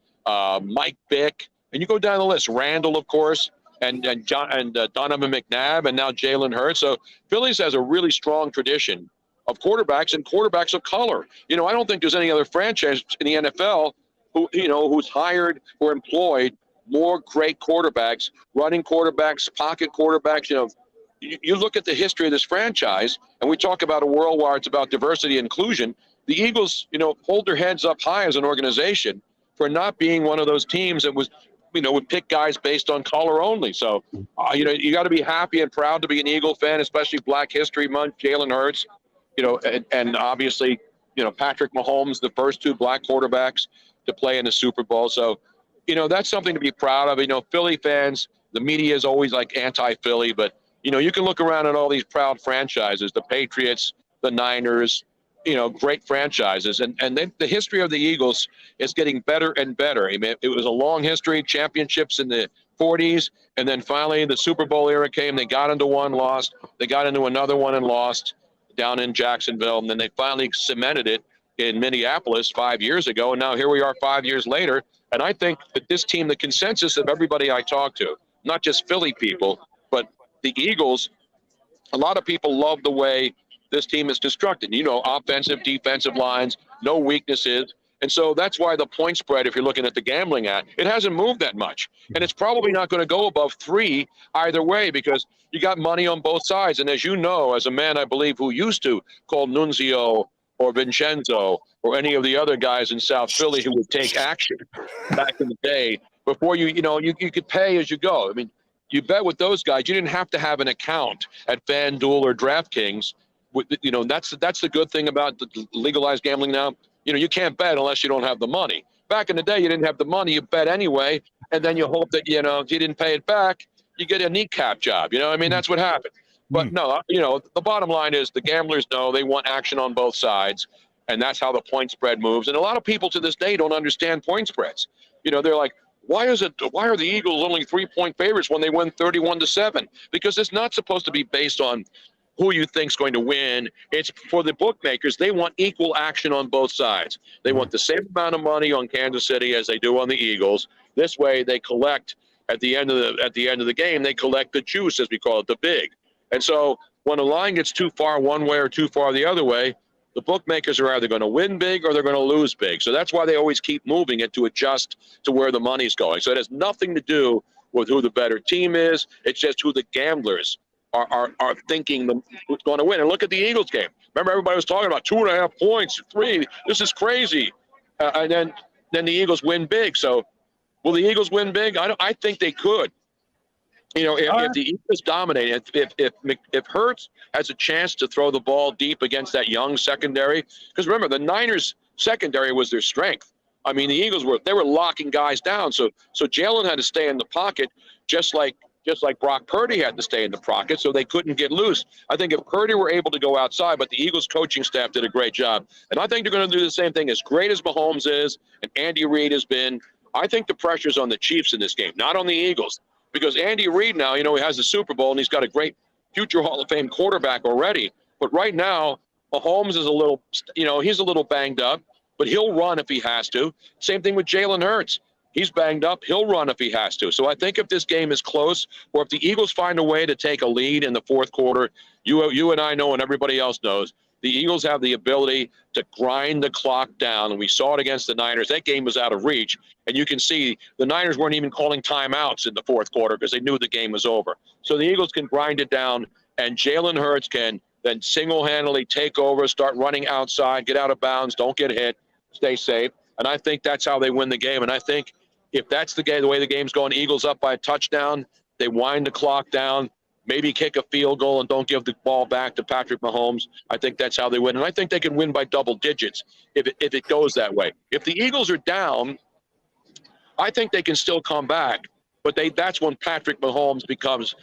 Mike Vick, and you go down the list. Randall, of course, and Donovan McNabb, and now Jalen Hurts. So Phillies has a really strong tradition of quarterbacks and quarterbacks of color. I don't think there's any other franchise in the NFL who's hired or employed more great quarterbacks, running quarterbacks, pocket quarterbacks. You look at the history of this franchise, and we talk about a world where it's about diversity and inclusion. The Eagles, hold their heads up high as an organization for not being one of those teams that was, would pick guys based on color only. So, you got to be happy and proud to be an Eagle fan, especially Black History Month, Jalen Hurts. And obviously, Patrick Mahomes, the first 2 black quarterbacks to play in the Super Bowl. So, that's something to be proud of. Philly fans, the media is always like anti-Philly, but, you can look around at all these proud franchises, the Patriots, the Niners, great franchises. And the history of the Eagles is getting better and better. I mean, it was a long history, championships in the 40s, and then finally the Super Bowl era came. They got into one, lost. They got into another one and lost down in Jacksonville. And then they finally cemented it in Minneapolis 5 years ago. And now here we are 5 years later. And I think that this team, the consensus of everybody I talk to, not just Philly people, but the Eagles, a lot of people love the way this team is constructed. Offensive, defensive lines, no weaknesses. And so that's why the point spread, if you're looking at the gambling at, it hasn't moved that much. And it's probably not going to go above 3 either way because you got money on both sides. And as you know, as a man, I believe, who used to call Nunzio or Vincenzo or any of the other guys in South Philly who would take action back in the day, before you could pay as you go. I mean, you bet with those guys, you didn't have to have an account at FanDuel or DraftKings. That's the good thing about the legalized gambling now. You can't bet unless you don't have the money. Back in the day, you didn't have the money, you bet anyway, and then you hope that, if you didn't pay it back, you get a kneecap job. That's what happened. But no, the bottom line is the gamblers know they want action on both sides, and that's how the point spread moves. And a lot of people to this day don't understand point spreads. They're like, why are the Eagles only 3-point favorites when they win 31-7? Because it's not supposed to be based on who you think's going to win. It's for the bookmakers. They want equal action on both sides. They want the same amount of money on Kansas City as they do on the Eagles. This way, they collect at the end of the game. They collect the juice, as we call it, the big. And so, when a line gets too far one way or too far the other way, the bookmakers are either going to win big or they're going to lose big. So that's why they always keep moving it to adjust to where the money's going. So it has nothing to do with who the better team is. It's just who the gamblers are thinking who's going to win. And look at the Eagles game. Remember, everybody was talking about 2.5 points, 3. This is crazy. And then the Eagles win big. So will the Eagles win big? I think they could. If the Eagles dominate, if Hurts has a chance to throw the ball deep against that young secondary, because remember, the Niners secondary was their strength. I mean, the Eagles were locking guys down. So Jalen had to stay in the pocket, just like Brock Purdy had to stay in the pocket, so they couldn't get loose. I think if Purdy were able to go outside, but the Eagles coaching staff did a great job. And I think they're going to do the same thing. As great as Mahomes is and Andy Reid has been, I think the pressure's on the Chiefs in this game, not on the Eagles. Because Andy Reid now, he has the Super Bowl, and he's got a great future Hall of Fame quarterback already. But right now, Mahomes is he's a little banged up, but he'll run if he has to. Same thing with Jalen Hurts. He's banged up. He'll run if he has to. So I think if this game is close, or if the Eagles find a way to take a lead in the fourth quarter, you and I know and everybody else knows, the Eagles have the ability to grind the clock down. And we saw it against the Niners. That game was out of reach. And you can see the Niners weren't even calling timeouts in the fourth quarter because they knew the game was over. So the Eagles can grind it down, and Jalen Hurts can then single-handedly take over, start running outside, get out of bounds, don't get hit, stay safe. And I think that's how they win the game. And I think if that's the way the game's going, Eagles up by a touchdown, they wind the clock down, maybe kick a field goal and don't give the ball back to Patrick Mahomes. I think that's how they win. And I think they can win by double digits if it goes that way. If the Eagles are down, I think they can still come back. But that's when Patrick Mahomes becomes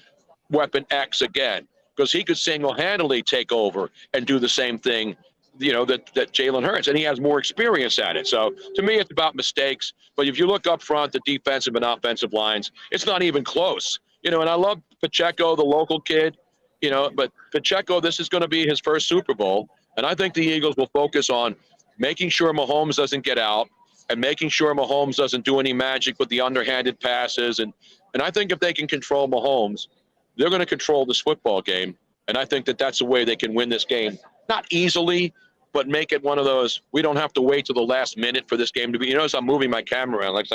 Weapon X again, because he could single-handedly take over and do the same thing, that Jalen Hurts, and he has more experience at it. So to me, it's about mistakes. But if you look up front, the defensive and offensive lines, it's not even close. And I love Pacheco, the local kid, but Pacheco, this is going to be his first Super Bowl. And I think the Eagles will focus on making sure Mahomes doesn't get out and making sure Mahomes doesn't do any magic with the underhanded passes. And I think if they can control Mahomes, they're going to control this football game. And I think that's the way they can win this game. Not easily, but make it one of those, we don't have to wait till the last minute for this game to be. As I'm moving my camera around,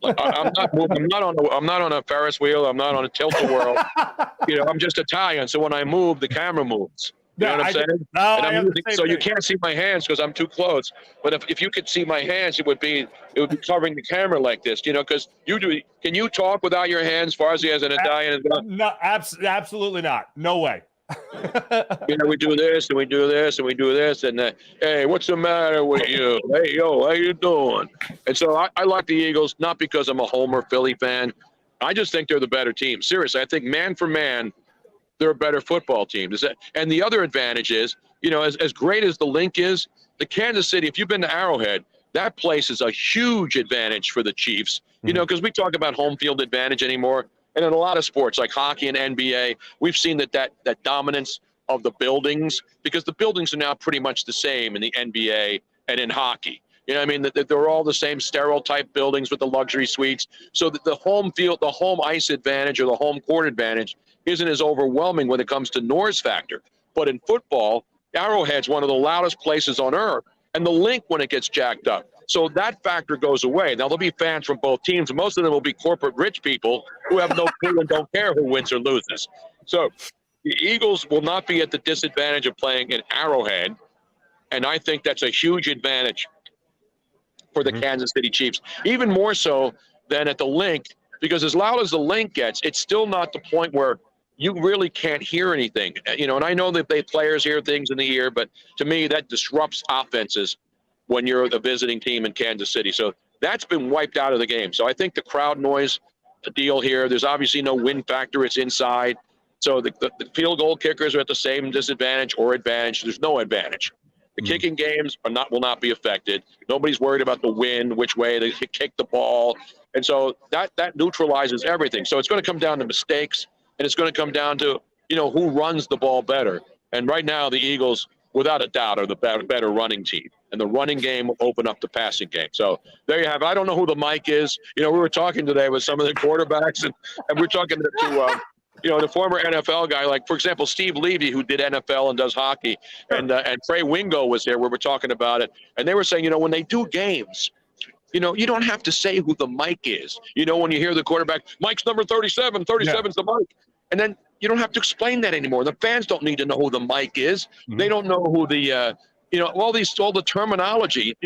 I'm not on a Ferris wheel. I'm not on a tilt-a-whirl. I'm just Italian, so when I move, the camera moves. You know what I'm saying? So you can't see my hands because I'm too close. But if you could see my hands, it would be covering the camera like this. Because you do. Can you talk without your hands, Farsi, as an Italian? No, absolutely not. No way. We do this and we do this and we do this and hey, what's the matter with you? Hey, yo, how you doing? And so I like the Eagles, not because I'm a Homer Philly fan. I just think they're the better team. Seriously, I think man for man, they're a better football team. And the other advantage is as great as the link is, the Kansas City, if you've been to Arrowhead, that place is a huge advantage for the Chiefs, because we talk about home field advantage anymore. And in a lot of sports like hockey and NBA, we've seen that dominance of the buildings, because the buildings are now pretty much the same in the NBA and in hockey. That they're all the same sterile type buildings with the luxury suites. So that the home field, the home ice advantage or the home court advantage isn't as overwhelming when it comes to noise factor. But in football, Arrowhead's one of the loudest places on earth, and the link when it gets jacked up. So that factor goes away. Now, there'll be fans from both teams, and most of them will be corporate rich people who have no clue and don't care who wins or loses. So the Eagles will not be at the disadvantage of playing in Arrowhead, and I think that's a huge advantage for the Kansas City Chiefs, even more so than at the link, because as loud as the link gets, it's still not the point where you really can't hear anything. And I know that players hear things in the ear, but to me, that disrupts offenses when you're the visiting team in Kansas City. So that's been wiped out of the game. So I think the crowd noise deal here, there's obviously no wind factor. It's inside. So the field goal kickers are at the same disadvantage or advantage. There's no advantage. The kicking games will not be affected. Nobody's worried about the wind, which way they kick the ball. And so that neutralizes everything. So it's going to come down to mistakes, and it's going to come down to, who runs the ball better. And right now the Eagles, without a doubt, are the better running team. And the running game will open up the passing game. So there you have it. I don't know who the mic is. We were talking today with some of the quarterbacks, and we're talking to the former NFL guy, like, for example, Steve Levy, who did NFL and does hockey, and Trey Wingo was there where we're talking about it. And they were saying, when they do games, you don't have to say who the mic is. When you hear the quarterback, Mike's number 37, 37's the mic. And then you don't have to explain that anymore. The fans don't need to know who the mic is. They don't know who the, all the terminology.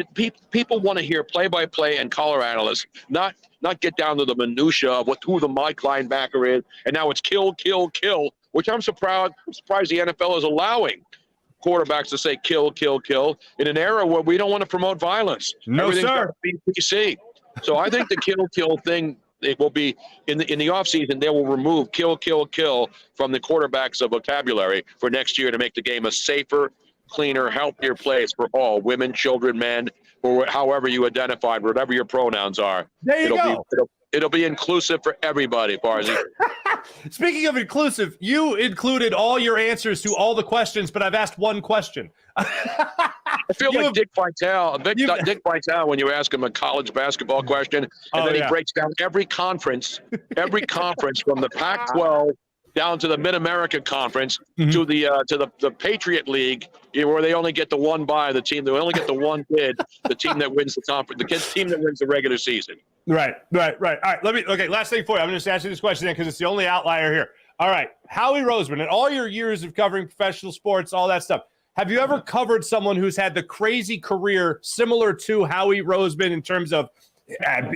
People want to hear play-by-play and color analysts, not get down to the minutia of who the mic linebacker is. And now it's kill, kill, kill, which I'm surprised the NFL is allowing quarterbacks to say kill, kill, kill in an era where we don't want to promote violence. No, sir. PC. So I think the kill, kill thing, it will be in the offseason, they will remove kill, kill, kill from the quarterback's vocabulary for next year to make the game a safer, cleaner, healthier place for all women, children, men, or however you identify, whatever your pronouns are. There you go. It'll be inclusive for everybody, Barzy. Speaking of inclusive, you included all your answers to all the questions, but I've asked one question. I feel like Dick Vitale, when you ask him a college basketball question, and then he breaks down every conference from the Pac-12 down to the Mid-America Conference to the Patriot League, where they only get the one bye, the team that only get the one bid, the team that wins the conference, the team that wins the regular season. Right. All right, last thing for you. I'm going to just ask you this question because it's the only outlier here. All right, Howie Roseman, in all your years of covering professional sports, all that stuff, have you ever covered someone who's had the crazy career similar to Howie Roseman in terms of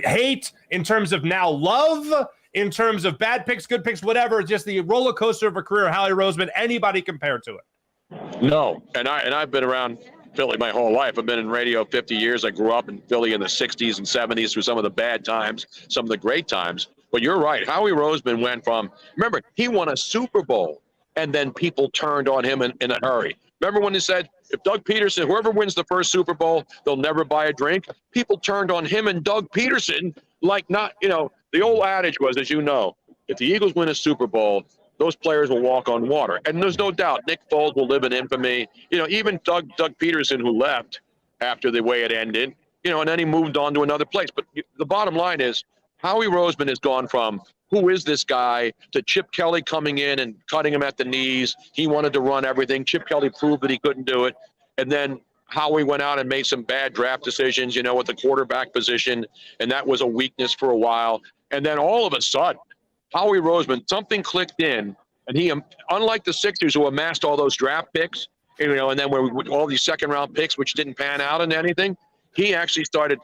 hate, in terms of now love, in terms of bad picks, good picks, whatever, just the roller coaster of a career, Howie Roseman, anybody compared to it? No, and I've been around Philly my whole life. I've been in radio 50 years. I grew up in Philly in the 60s and 70s through some of the bad times, some of the great times. But you're right. Howie Roseman went from, remember, he won a Super Bowl, and then people turned on him in a hurry. Remember when they said, if Doug Peterson, whoever wins the first Super Bowl, they'll never buy a drink? People turned on him and Doug Peterson like not, the old adage was, as you know, if the Eagles win a Super Bowl, those players will walk on water. And there's no doubt Nick Foles will live in infamy. Even Doug Peterson, who left after the way it ended, and then he moved on to another place. But the bottom line is Howie Roseman has gone from who is this guy to Chip Kelly coming in and cutting him at the knees. He wanted to run everything. Chip Kelly proved that he couldn't do it. And then Howie went out and made some bad draft decisions, with the quarterback position, and that was a weakness for a while. And then all of a sudden, Howie Roseman, something clicked in, and he, unlike the Sixers who amassed all those draft picks, and then with all these second-round picks which didn't pan out into anything, he actually started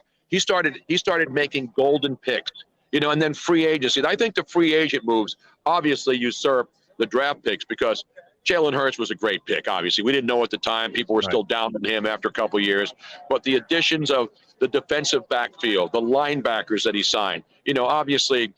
making golden picks, and then free agency. I think the free agent moves obviously usurp the draft picks because Jalen Hurts was a great pick, obviously. We didn't know at the time. People were still down on him after a couple of years. But the additions of the defensive backfield, the linebackers that he signed, obviously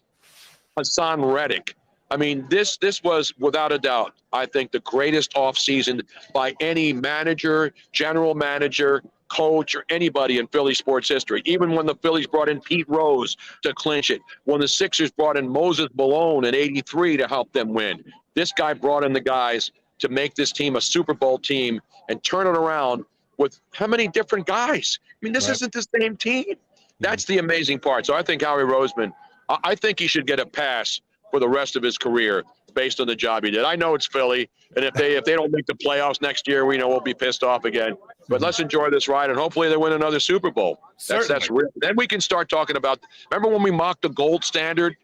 Hassan Reddick, I mean, this was without a doubt, I think, the greatest offseason by any manager, general manager, coach, or anybody in Philly sports history. Even when the Phillies brought in Pete Rose to clinch it, when the Sixers brought in Moses Malone in '83 to help them win, this guy brought in the guys to make this team a Super Bowl team and turn it around with how many different guys? I mean, this isn't the same team. That's the amazing part. So I think Howie Roseman, I think he should get a pass for the rest of his career based on the job he did. I know it's Philly, and if they don't make the playoffs next year, we know we'll be pissed off again. But let's enjoy this ride, and hopefully they win another Super Bowl. That's real. Then we can start talking about. Remember when we mocked the gold standard?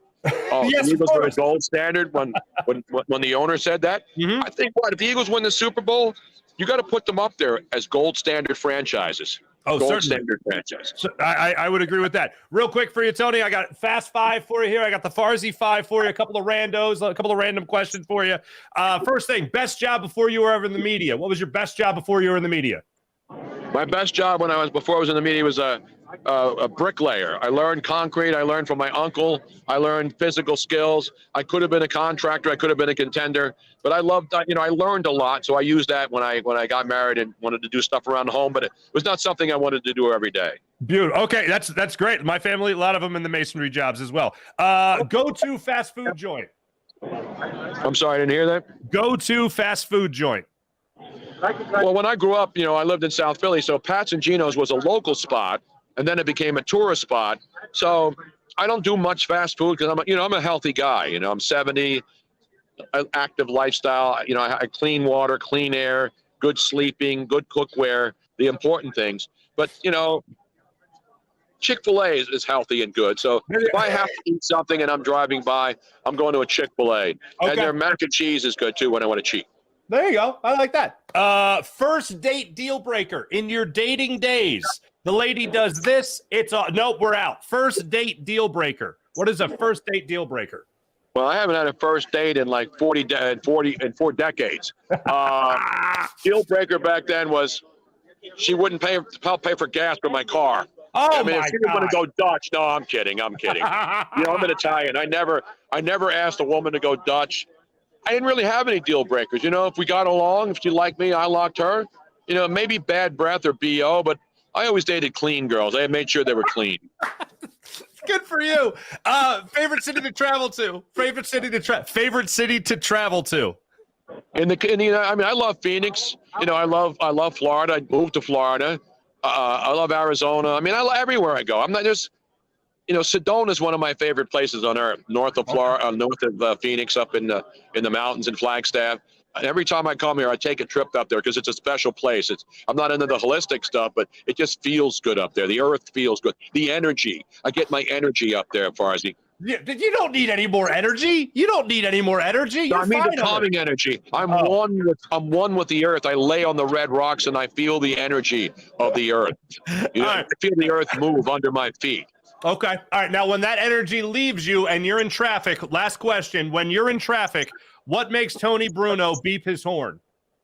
Oh, Yes, the Eagles of were the course. gold standard when the owner said that. I think if the Eagles win the Super Bowl, you got to put them up there as gold standard franchises. Oh, gold certainly. standard franchises. So I would agree with that. Real quick for you, Tony, I got fast 5 for you here. I got the Farzy 5 for you, a couple of randos, a couple of random questions for you. First thing, best job before you were ever in the media. What was your best job before you were in the media? My best job before I was in the media was a bricklayer. I learned concrete. I learned from my uncle. I learned physical skills. I could have been a contractor. I could have been a contender. But I loved, I learned a lot. So I used that when I got married and wanted to do stuff around the home. But it was not something I wanted to do every day. Beautiful. Okay, that's great. My family, a lot of them in the masonry jobs as well. Go-to fast food joint. I'm sorry, I didn't hear that. Go-to fast food joint. Well, when I grew up, I lived in South Philly. So Pat's and Gino's was a local spot, and then it became a tourist spot. So I don't do much fast food because I'm a healthy guy. I'm 70, active lifestyle. I clean water, clean air, good sleeping, good cookware, the important things. But Chick-fil-A is healthy and good. So if I have to eat something and I'm driving by, I'm going to a Chick-fil-A. Okay. And their mac and cheese is good too when I want to cheat. There you go. I like that. First date deal breaker in your dating days. The lady does this. Nope, we're out. First date deal breaker. What is a first date deal breaker? Well, I haven't had a first date in like 4 decades. Deal breaker back then was she wouldn't help pay for gas for my car. Oh, I mean, my if she didn't want to God. go Dutch, no, I'm kidding. I'm an Italian. I never asked a woman to go Dutch. I didn't really have any deal breakers. If we got along, if she liked me, I liked her. Maybe bad breath or BO, but I always dated clean girls. I made sure they were clean. Good for you. Favorite city to travel to? Favorite city to travel to? I love Phoenix. I love Florida. I moved to Florida. I love Arizona. I love everywhere I go. I'm not just, Sedona is one of my favorite places on earth. North of Florida, north of Phoenix, up in the mountains in Flagstaff. And every time I come here, I take a trip up there because it's a special place. I'm not into the holistic stuff, but it just feels good up there. The earth feels good. The energy. I get my energy up there, Farzy. You don't need any more energy. You don't need any more energy. You're I mean fine the on it. calming energy. I'm one with the earth. I lay on the red rocks and I feel the energy of the earth. I feel the earth move under my feet. Okay. All right. Now, when that energy leaves you and you're in traffic, last question. When you're in traffic, what makes Tony Bruno beep his horn?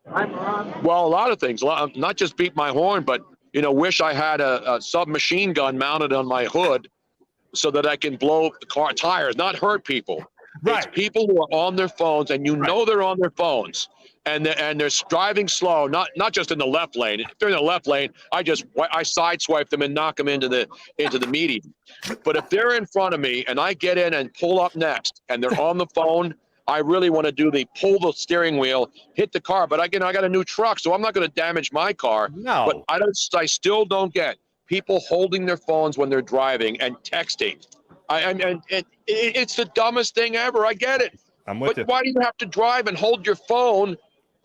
Well, a lot of things. Not just beep my horn, but, wish I had a submachine gun mounted on my hood so that I can blow the car tires, not hurt people. Right. It's people who are on their phones, and they're on their phones, and they're driving slow, not just in the left lane. If they're in the left lane, I sideswipe them and knock them into the median. But if they're in front of me and I get in and pull up next, and they're on the phone, I really want to do pull the steering wheel, hit the car. But again, I got a new truck, so I'm not going to damage my car. No. But I still don't get people holding their phones when they're driving and texting. It's the dumbest thing ever. I get it. I'm with you. But why do you have to drive and hold your phone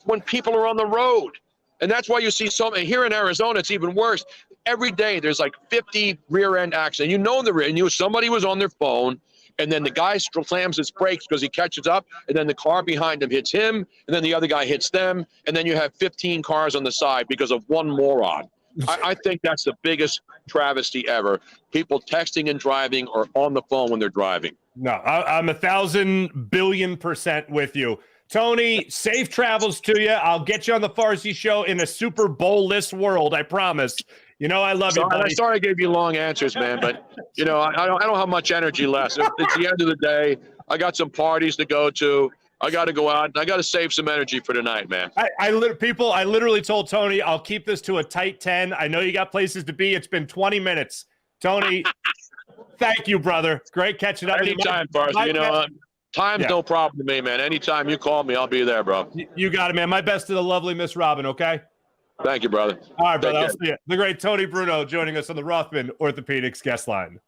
when people are on the road? And that's why you see here in Arizona, it's even worse. Every day there's like 50 rear end accidents. Somebody was on their phone, and then the guy slams his brakes because he catches up, and then the car behind him hits him, and then the other guy hits them, and then you have 15 cars on the side because of one moron. I think that's the biggest travesty ever. People texting and driving or on the phone when they're driving. No, I'm 1,000 billion% with you. Tony, safe travels to you. I'll get you on the Farzy show in a Super Bowl-less world, I promise. I love you, buddy. I'm sorry I gave you long answers, man, but I don't have much energy left. It's the end of the day. I got some parties to go to. I got to go out. I got to save some energy for tonight, man. I literally told Tony, I'll keep this to a tight 10. I know you got places to be. It's been 20 minutes. Tony, thank you, brother. Great catching up. Anytime, Barca. You know, time's no problem to me, man. Anytime you call me, I'll be there, bro. You got it, man. My best to the lovely Miss Robin, okay? Thank you, brother. All right, brother. I'll see you. The great Tony Bruno joining us on the Rothman Orthopedics guest line.